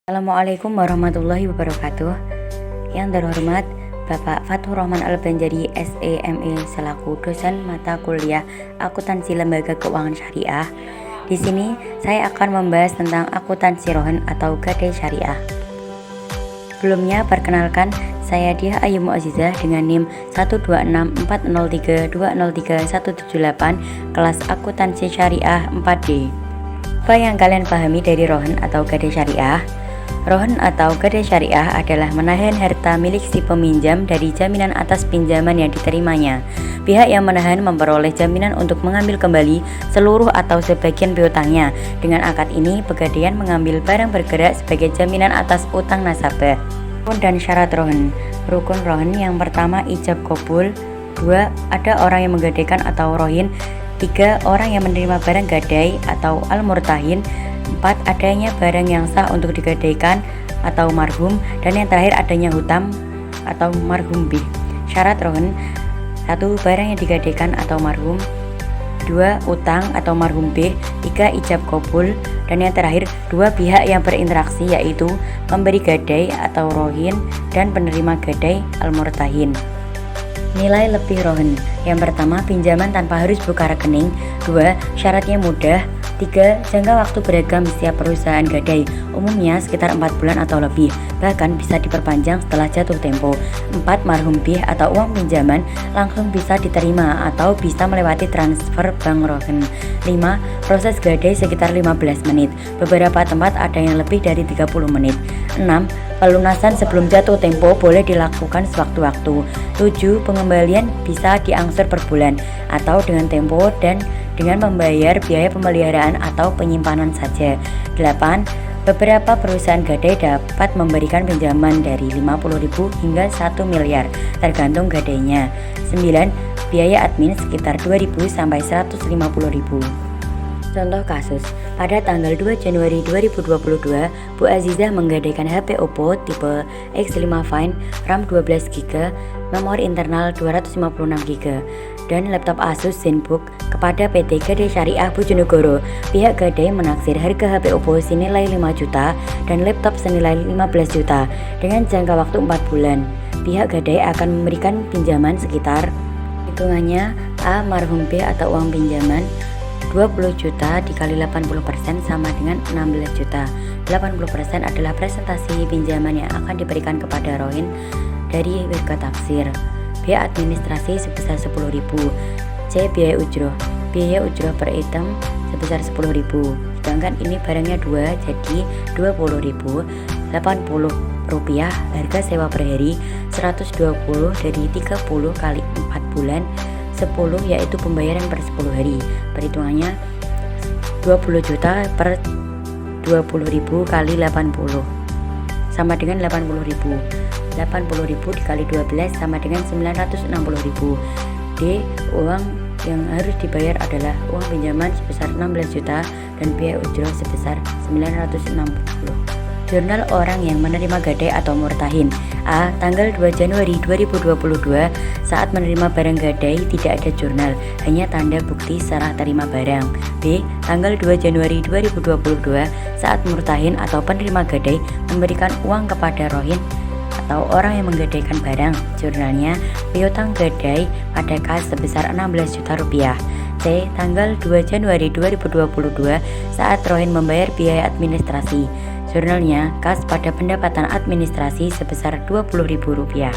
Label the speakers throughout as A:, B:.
A: Assalamualaikum warahmatullahi wabarakatuh. Yang terhormat Bapak Fathur Rahman Al-Banjari SEME selaku dosen mata kuliah Akuntansi Lembaga Keuangan Syariah. Di sini saya akan membahas tentang akuntansi rohan atau gadai syariah. Sebelumnya perkenalkan, saya Diah Ayu Muazzizah dengan NIM 1264032031178 kelas akuntansi syariah 4D. Apa yang kalian pahami dari rohan atau gadai syariah? Rohan atau gadai syariah adalah menahan harta milik si peminjam dari jaminan atas pinjaman yang diterimanya. Pihak yang menahan memperoleh jaminan untuk mengambil kembali seluruh atau sebagian piutangnya. Dengan akad ini, pegadaian mengambil barang bergerak sebagai jaminan atas utang nasabah. Rukun dan syarat rohan. Rukun rohan yang pertama ijab qabul, 2. Ada orang yang menggadaikan atau rohin, 3. Orang yang menerima barang gadai atau al-murtahin, 4. Adanya barang yang sah untuk digadaikan atau marhum, dan yang terakhir adanya hutang atau marhum bih. Syarat rohan: 1. Barang yang digadaikan atau marhum, 2. Utang atau marhum bih, 3. Ijab qabul, dan yang terakhir 2 pihak yang berinteraksi, yaitu pemberi gadai atau rohin dan penerima gadai al-murtahin. Nilai lebih rohan. Yang pertama, pinjaman tanpa harus buka rekening. 2. Syaratnya mudah. 3. Jangka waktu beragam setiap perusahaan gadai, umumnya sekitar 4 bulan atau lebih, bahkan bisa diperpanjang setelah jatuh tempo. 4. Marhum bih atau uang pinjaman langsung bisa diterima atau bisa melewati transfer bank rohan. 5. Proses gadai sekitar 15 menit, beberapa tempat ada yang lebih dari 30 menit. 6. Pelunasan sebelum jatuh tempo boleh dilakukan sewaktu-waktu. 7. Pengembalian bisa diangsur per bulan atau dengan tempo dan dengan membayar biaya pemeliharaan atau penyimpanan saja. 8. Beberapa perusahaan gadai dapat memberikan pinjaman dari 50.000 hingga 1 miliar tergantung gadainya. 9. Biaya admin sekitar 2.000 sampai 150.000. Contoh kasus, pada tanggal 2 Januari 2022, Bu Azizah menggadaikan HP Oppo tipe X5 Fine, RAM 12GB, memori internal 256GB, dan laptop Asus ZenBook kepada PT Gadai Syariah Bojonegoro. Pihak gadai menaksir harga HP Oppo senilai 5 juta dan laptop senilai 15 juta dengan jangka waktu 4 bulan. Pihak gadai akan memberikan pinjaman sekitar, hitungannya A. Marhum B atau uang pinjaman 20 juta dikali 80% sama dengan 16 juta. 80% adalah presentasi pinjaman yang akan diberikan kepada rohin dari warga taksir. Biaya administrasi sebesar 10.000. C. Biaya ujroh. Biaya ujroh per item sebesar 10.000. Sedangkan ini barangnya 2, jadi 20.000. 80 rupiah harga sewa per hari, 120 dari 30 kali 4 bulan, 10 yaitu pembayaran per 10 hari. Perhitungannya 20 juta per 20.000 kali 80 sama dengan 80.000. 80.000 dikali 12 sama dengan 960.000. D. Uang yang harus dibayar adalah uang pinjaman sebesar 16 juta dan biaya ujroh sebesar 960. Jurnal orang yang menerima gadai atau murtahin. A. Tanggal 2 Januari 2022, saat menerima barang gadai tidak ada jurnal, hanya tanda bukti serah terima barang. B. Tanggal 2 Januari 2022, saat murtahin atau penerima gadai memberikan uang kepada rohin atau orang yang menggadaikan barang, jurnalnya piutang gadai pada kas sebesar 16 juta rupiah. C. Tanggal 2 Januari 2022, saat rohin membayar biaya administrasi, jurnalnya kas pada pendapatan administrasi sebesar 20.000 rupiah.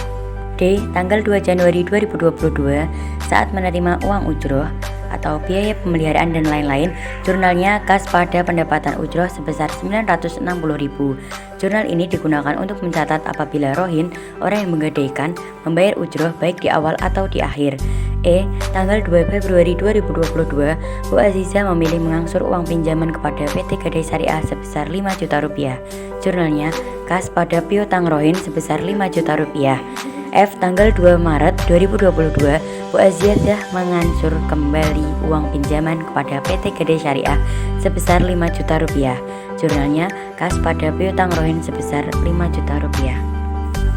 A: D. Tanggal 2 Januari 2022, saat menerima uang ujroh atau biaya pemeliharaan dan lain-lain, jurnalnya kas pada pendapatan ujroh sebesar 960.000. Jurnal ini digunakan untuk mencatat apabila rohin, orang yang menggadaikan, membayar ujroh baik di awal atau di akhir. E. Tanggal 2 Februari 2022, Bu Azizah memilih mengangsur uang pinjaman kepada PT Gadai Syariah sebesar 5 juta rupiah. Jurnalnya kas pada piutang rohin sebesar 5 juta rupiah. F. Tanggal 2 Maret 2022, Bu Azizah mengangsur kembali uang pinjaman kepada PT Gadai Syariah sebesar 5 juta rupiah. Jurnalnya kas pada piutang rohin sebesar 5 juta rupiah.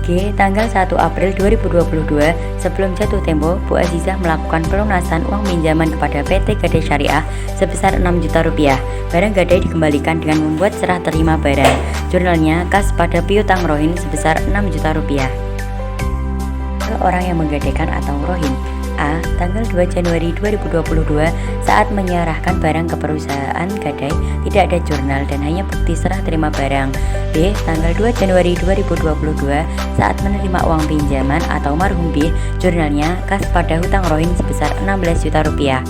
A: G. Tanggal 1 April 2022, sebelum jatuh tempo, Bu Azizah melakukan pelunasan uang pinjaman kepada PT Gadai Syariah sebesar 6 juta rupiah. Barang gadai dikembalikan dengan membuat serah terima barang. Jurnalnya kas pada piutang rohin sebesar 6 juta rupiah. Orang yang menggadaikan atau rohin. A. Tanggal 2 Januari 2022, saat menyerahkan barang ke perusahaan gadai tidak ada jurnal dan hanya bukti serah terima barang. B. Tanggal 2 Januari 2022, saat menerima uang pinjaman atau marhum B, jurnalnya kas pada hutang rohin sebesar 16 juta rupiah.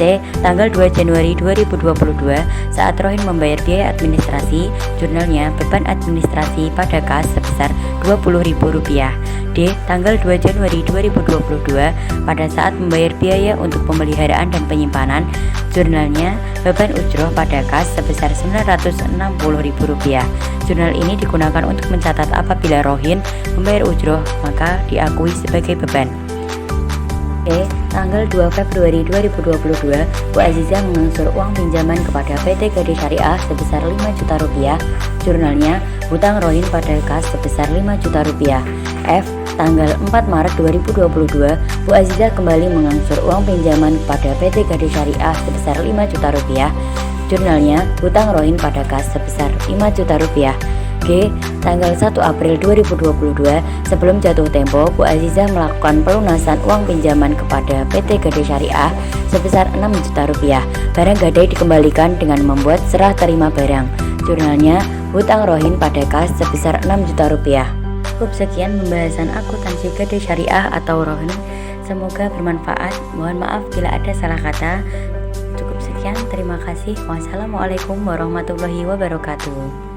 A: C. Tanggal 2 Januari 2022, saat rohin membayar biaya administrasi, jurnalnya beban administrasi pada kas sebesar Rp20.000. D. Tanggal 2 Januari 2022, pada saat membayar biaya untuk pemeliharaan dan penyimpanan, jurnalnya beban ujroh pada kas sebesar Rp960.000. Jurnal ini digunakan untuk mencatat apabila rohin membayar ujroh maka diakui sebagai beban. E. Tanggal 2 Februari 2022, Bu Azizah mengangsur uang pinjaman kepada PT Gadai Syariah sebesar 5 juta rupiah. Jurnalnya hutang rohin pada kas sebesar 5 juta rupiah. F. Tanggal 4 Maret 2022, Bu Azizah kembali mengangsur uang pinjaman kepada PT Gadai Syariah sebesar 5 juta rupiah. Jurnalnya hutang rohin pada kas sebesar 5 juta rupiah. G. Tanggal 1 April 2022, sebelum jatuh tempo, Bu Azizah melakukan pelunasan uang pinjaman kepada PT Gadai Syariah sebesar 6 juta rupiah. Barang gadai dikembalikan dengan membuat serah terima barang. Jurnalnya hutang rohin pada kas sebesar 6 juta rupiah. Cukup sekian pembahasan akuntansi Gadai Syariah atau rohin. Semoga bermanfaat. Mohon maaf bila ada salah kata. Cukup sekian, terima kasih. Wassalamualaikum warahmatullahi wabarakatuh.